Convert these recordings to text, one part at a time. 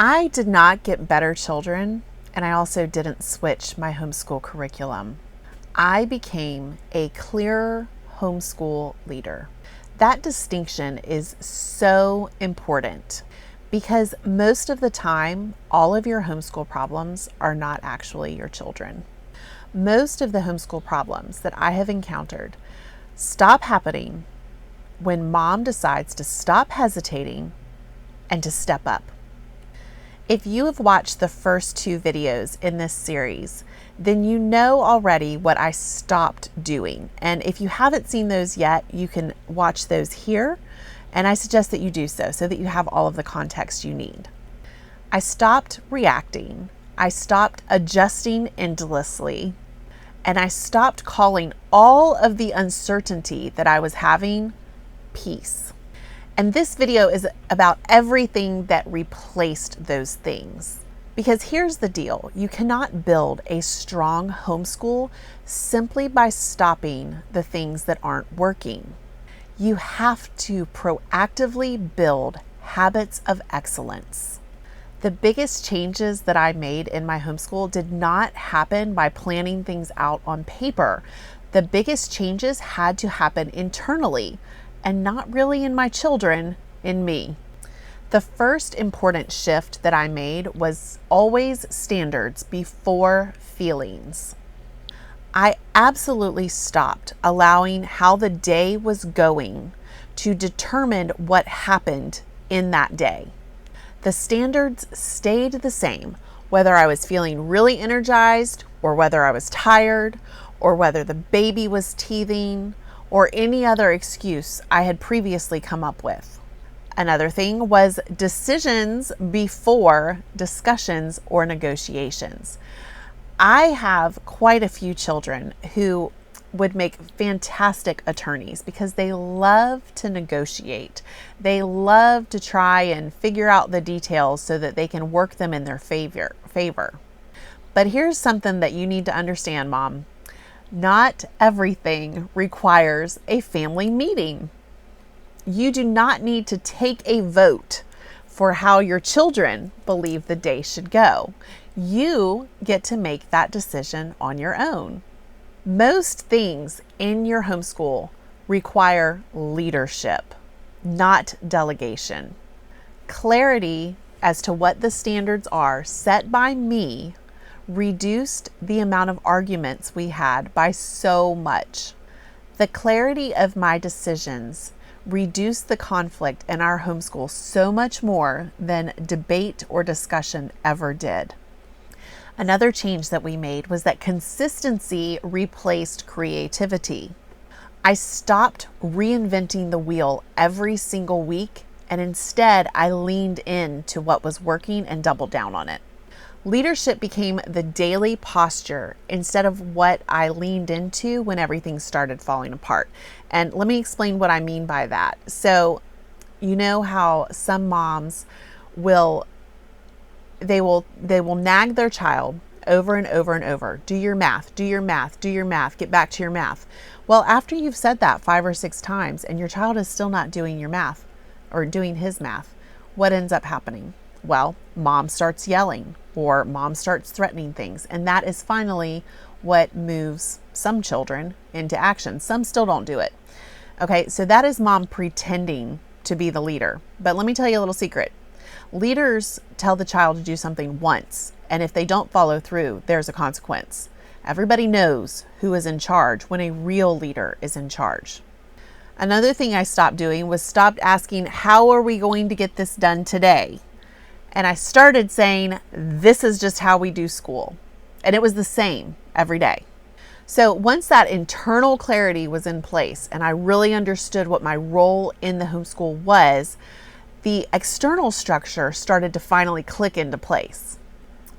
I did not get better children, and I also didn't switch my homeschool curriculum. I became a clearer homeschool leader. That distinction is so important because most of the time, all of your homeschool problems are not actually your children. Most of the homeschool problems that I have encountered stop happening when mom decides to stop hesitating and to step up. If you have watched the first 2 videos in this series, then you know already what I stopped doing. And if you haven't seen those yet, you can watch those here. And I suggest that you do so that you have all of the context you need. I stopped reacting. I stopped adjusting endlessly. And I stopped calling all of the uncertainty that I was having peace. And this video is about everything that replaced those things. Because here's the deal, you cannot build a strong homeschool simply by stopping the things that aren't working. You have to proactively build habits of excellence. The biggest changes that I made in my homeschool did not happen by planning things out on paper. The biggest changes had to happen internally, and not really in my children, in me. The first important shift that I made was always standards before feelings. I absolutely stopped allowing how the day was going to determine what happened in that day. The standards stayed the same, whether I was feeling really energized or whether I was tired or whether the baby was teething or any other excuse I had previously come up with. Another thing was decisions before discussions or negotiations. I have quite a few children who would make fantastic attorneys because they love to negotiate. They love to try and figure out the details so that they can work them in their favor. But here's something that you need to understand, Mom. Not everything requires a family meeting. You do not need to take a vote for how your children believe the day should go. You get to make that decision on your own. Most things in your homeschool require leadership, not delegation. Clarity as to what the standards are set by me reduced the amount of arguments we had by so much. The clarity of my decisions reduced the conflict in our homeschool so much more than debate or discussion ever did. Another change that we made was that consistency replaced creativity. I stopped reinventing the wheel every single week, and instead I leaned into what was working and doubled down on it. Leadership became the daily posture instead of what I leaned into when everything started falling apart. And let me explain what I mean by that. So, you know how some moms will nag their child over and over and over. Do your math, do your math, do your math, get back to your math. Well, after you've said that 5 or 6 times and your child is still not doing your math or doing his math, what ends up happening? Well, mom starts yelling or mom starts threatening things. And that is finally what moves some children into action. Some still don't do it. Okay, so that is mom pretending to be the leader. But let me tell you a little secret. Leaders tell the child to do something once, and if they don't follow through, there's a consequence. Everybody knows who is in charge when a real leader is in charge. Another thing I stopped doing was stopped asking, how are we going to get this done today? And I started saying, this is just how we do school. And it was the same every day. So once that internal clarity was in place and I really understood what my role in the homeschool was, the external structure started to finally click into place.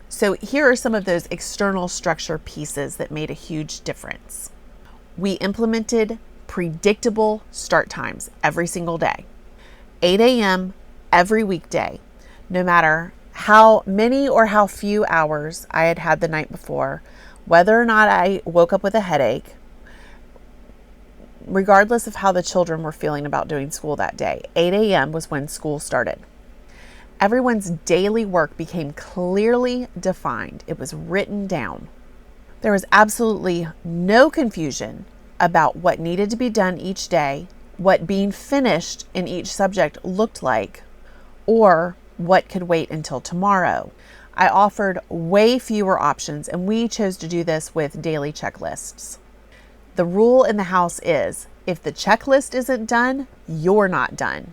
So here are some of those external structure pieces that made a huge difference. We implemented predictable start times every single day. 8 a.m. every weekday, no matter how many or how few hours I had had the night before, whether or not I woke up with a headache, regardless of how the children were feeling about doing school that day. 8 a.m. was when school started. Everyone's daily work became clearly defined. It was written down. There was absolutely no confusion about what needed to be done each day, what being finished in each subject looked like, or what could wait until tomorrow. I offered way fewer options, and we chose to do this with daily checklists. The rule in the house is, if the checklist isn't done, you're not done.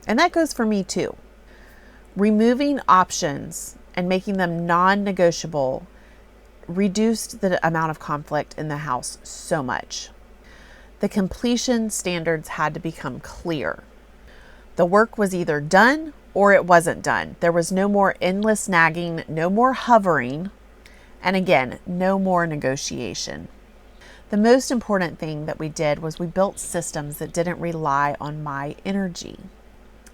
And that goes for me too. Removing options and making them non-negotiable reduced the amount of conflict in the house so much. The completion standards had to become clear. The work was either done or it wasn't done. There was no more endless nagging, no more hovering, and again, no more negotiation. The most important thing that we did was we built systems that didn't rely on my energy.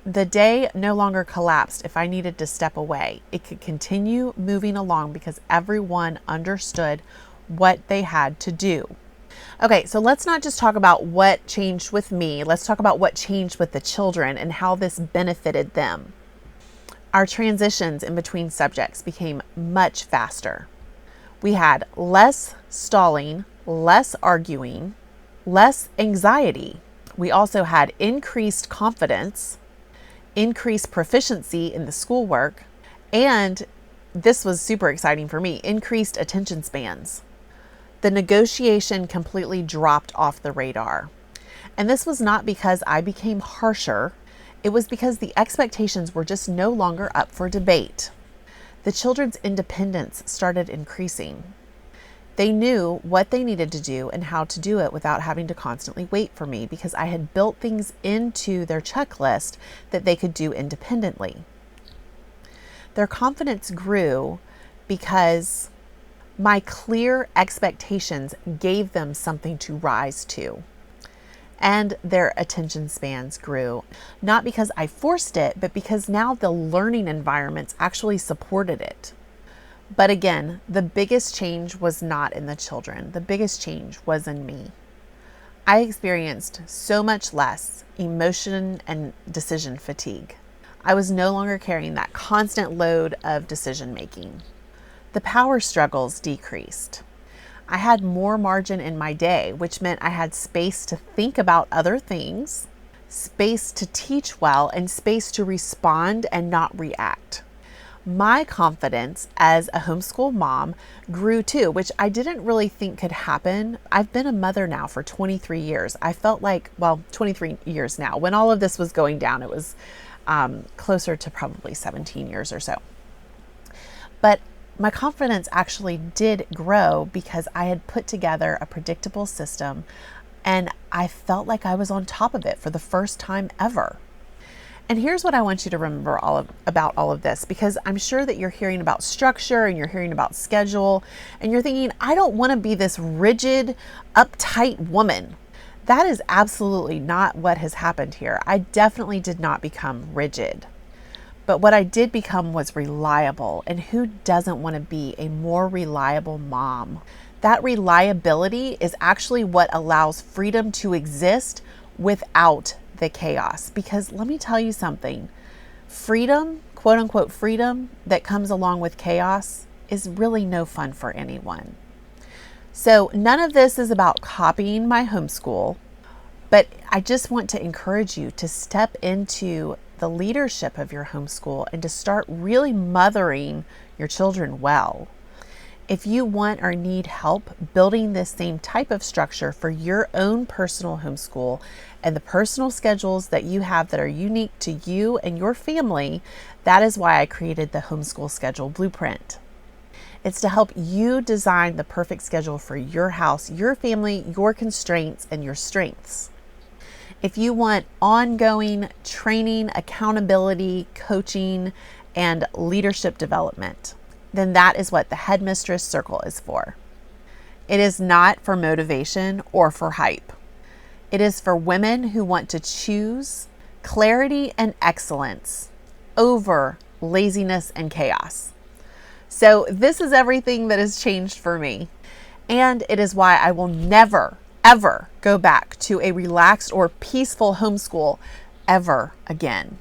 The day no longer collapsed if I needed to step away. It could continue moving along because everyone understood what they had to do. Okay, so let's not just talk about what changed with me. Let's talk about what changed with the children and how this benefited them. Our transitions in between subjects became much faster. We had less stalling, less arguing, less anxiety. We also had increased confidence, increased proficiency in the schoolwork, and this was super exciting for me, increased attention spans. The negotiation completely dropped off the radar. And this was not because I became harsher. It was because the expectations were just no longer up for debate. The children's independence started increasing. They knew what they needed to do and how to do it without having to constantly wait for me because I had built things into their checklist that they could do independently. Their confidence grew because my clear expectations gave them something to rise to. And their attention spans grew, not because I forced it, but because now the learning environments actually supported it. But again, the biggest change was not in the children. The biggest change was in me. I experienced so much less emotion and decision fatigue. I was no longer carrying that constant load of decision making. The power struggles decreased. I had more margin in my day, which meant I had space to think about other things, space to teach well, and space to respond and not react. My confidence as a homeschool mom grew too, which I didn't really think could happen. I've been a mother now for 23 years. I felt like, 23 years now. When all of this was going down, it was closer to probably 17 years or so. But my confidence actually did grow because I had put together a predictable system and I felt like I was on top of it for the first time ever. And here's what I want you to remember about all of this, because I'm sure that you're hearing about structure and you're hearing about schedule and you're thinking, I don't want to be this rigid, uptight woman. That is absolutely not what has happened here. I definitely did not become rigid. But what I did become was reliable. And who doesn't want to be a more reliable mom? That reliability is actually what allows freedom to exist without the chaos. Because let me tell you something, freedom, quote unquote freedom, that comes along with chaos is really no fun for anyone. So none of this is about copying my homeschool, but I just want to encourage you to step into the leadership of your homeschool and to start really mothering your children well. If you want or need help building this same type of structure for your own personal homeschool and the personal schedules that you have that are unique to you and your family, that is why I created the Homeschool Schedule Blueprint. It's to help you design the perfect schedule for your house, your family, your constraints, and your strengths. If you want ongoing training, accountability, coaching, and leadership development, then that is what the Headmistress Circle is for. It is not for motivation or for hype. It is for women who want to choose clarity and excellence over laziness and chaos. So this is everything that has changed for me. And it is why I will never, ever go back to a relaxed or peaceful homeschool ever again.